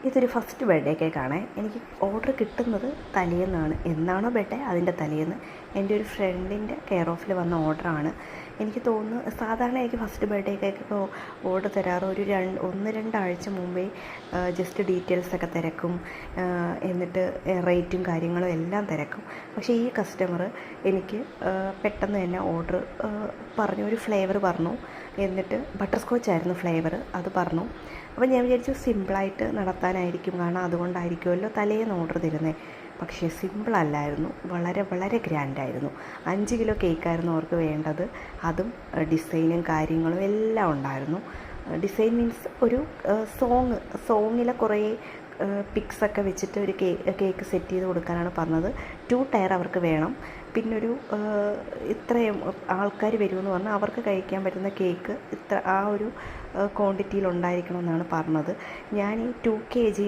ഇതൊരു first birthday കേക്കാണ്. എനിക്ക് ഓർഡർ കിട്ടുന്നത് തലേന്നാണ്. എന്നാണോ ബർത്ത്ഡേ അതിൻ്റെ തലേന്ന് എൻ്റെ ഒരു ഫ്രണ്ടിൻ്റെ കെയർ ഓഫിൽ വന്ന ഓർഡറാണ്. എനിക്ക് തോന്നുന്നു സാധാരണ എനിക്ക് ഫസ്റ്റ് ബർത്ത്ഡേ കേക്കൊക്കെ ഓർഡർ തരാറ് ഒരു 1-2 ആഴ്ച മുമ്പേ ജസ്റ്റ് ഡീറ്റെയിൽസൊക്കെ തിരക്കും, എന്നിട്ട് റേറ്റും കാര്യങ്ങളും എല്ലാം തിരക്കും. പക്ഷേ ഈ കസ്റ്റമർ എനിക്ക് പെട്ടെന്ന് തന്നെ ഓർഡർ പറഞ്ഞു, ഒരു ഫ്ലേവർ പറഞ്ഞു. എന്നിട്ട് ബട്ടർ സ്കോച്ചായിരുന്നു ഫ്ലേവർ, അത് പറഞ്ഞു. അപ്പോൾ ഞാൻ വിചാരിച്ചു സിമ്പിളായിട്ട് നടത്താനായിരിക്കും, കാരണം അതുകൊണ്ടായിരിക്കുമല്ലോ തലേന്ന് ഓർഡർ തരുന്നത്. പക്ഷേ സിമ്പിളല്ലായിരുന്നു, വളരെ വളരെ ഗ്രാൻഡായിരുന്നു. 5 കിലോ കേക്കായിരുന്നു അവർക്ക് വേണ്ടത്. അതും ഡിസൈനും കാര്യങ്ങളും എല്ലാം ഉണ്ടായിരുന്നു. ഡിസൈൻ മീൻസ് ഒരു സോങ്ങിലെ കുറേ പിക്സൊക്കെ വെച്ചിട്ട് ഒരു കേക്ക് സെറ്റ് ചെയ്ത് കൊടുക്കാനാണ് പറഞ്ഞത്. 2 ടയർ അവർക്ക് വേണം. പിന്നൊരു ഇത്രയും ആൾക്കാർ വരുമെന്ന് പറഞ്ഞാൽ അവർക്ക് കഴിക്കാൻ പറ്റുന്ന കേക്ക് ആ ഒരു ക്വാണ്ടിറ്റിയിൽ ഉണ്ടായിരിക്കണമെന്നാണ് പറഞ്ഞത്. ഞാൻ ഈ 2 kg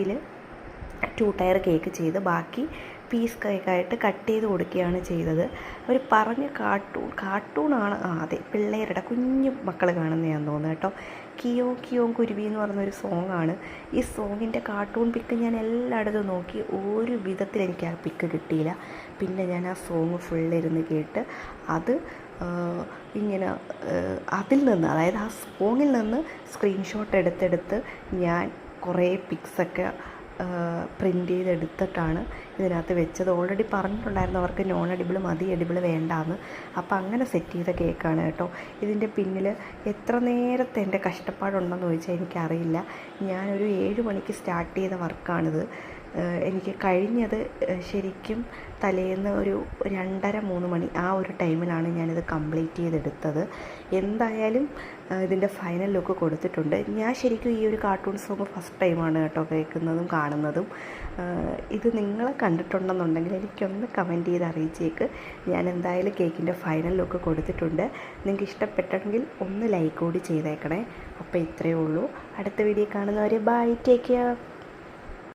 2 ടയർ കേക്ക് ചെയ്ത് ബാക്കി പീസ് കേക്കായിട്ട് കട്ട് ചെയ്ത് കൊടുക്കുകയാണ് ചെയ്തത്. അവർ പറഞ്ഞ കാർട്ടൂണാണ്, അതെ, പിള്ളേരുടെ കുഞ്ഞു മക്കൾ കാണുന്നതാണെന്ന് തോന്നുന്നു കേട്ടോ. കിയോ കിയോ കുരുവി എന്ന് പറയുന്നൊരു സോങ്ങാണ്. ഈ സോങ്ങിൻ്റെ കാർട്ടൂൺ പിക്ക് ഞാൻ എല്ലായിടത്തും നോക്കി, ഒരു വിധത്തിൽ എനിക്ക് ആ പിക്ക് കിട്ടിയില്ല. പിന്നെ ഞാൻ ആ സോങ് ഫുള്ളിരുന്ന് കേട്ട് അത് ഇങ്ങനെ അതിൽ നിന്ന്, അതായത് ആ സോങ്ങിൽ നിന്ന് സ്ക്രീൻഷോട്ട് എടുത്തെടുത്ത് ഞാൻ കുറേ പിക്സൊക്കെ പ്രിൻ്റ് ചെയ്തെടുത്തിട്ടാണ് ഇതിനകത്ത് വെച്ചത്. ഓൾറെഡി പറഞ്ഞിട്ടുണ്ടായിരുന്നു അവർക്ക് നോൺ എഡിബിൾ മതി, എഡിബിൾ വേണ്ടാന്ന്. അപ്പോൾ അങ്ങനെ സെറ്റ് ചെയ്ത കേക്കാണ് കേട്ടോ. ഇതിൻ്റെ പിന്നിൽ എത്ര നേരത്തെ എൻ്റെ കഷ്ടപ്പാടുണ്ടെന്ന് ചോദിച്ചാൽ എനിക്കറിയില്ല. ഞാനൊരു 7 മണിക്ക് സ്റ്റാർട്ട് ചെയ്ത വർക്കാണിത്. എനിക്ക് കഴിഞ്ഞത് ശരിക്കും തലേന്ന് ഒരു 2:30-3 മണി ആ ഒരു ടൈമിലാണ് ഞാനിത് കംപ്ലീറ്റ് ചെയ്തെടുത്തത്. എന്തായാലും ഇതിൻ്റെ ഫൈനൽ ലുക്ക് കൊടുത്തിട്ടുണ്ട്. ഞാൻ ശരിക്കും ഈ ഒരു കാർട്ടൂൺ സോങ് ഫസ്റ്റ് ടൈമാണ് കേട്ടോ കേൾക്കുന്നതും കാണുന്നതും. ഇത് നിങ്ങളെ കണ്ടിട്ടുണ്ടെന്നുണ്ടെങ്കിൽ എനിക്കൊന്ന് കമൻറ്റ് ചെയ്ത് അറിയിച്ചേക്ക്. ഞാൻ എന്തായാലും കേക്കിൻ്റെ ഫൈനൽ ലുക്ക് കൊടുത്തിട്ടുണ്ട്. നിങ്ങൾക്ക് ഇഷ്ടപ്പെട്ടെങ്കിൽ ഒന്ന് ലൈക്ക് കൂടി ചെയ്തേക്കണേ. അപ്പോൾ ഇത്രയേ ഉള്ളൂ. അടുത്ത വീഡിയോ കാണുന്നവരെ ബൈ, ടേക്ക് കെയർ.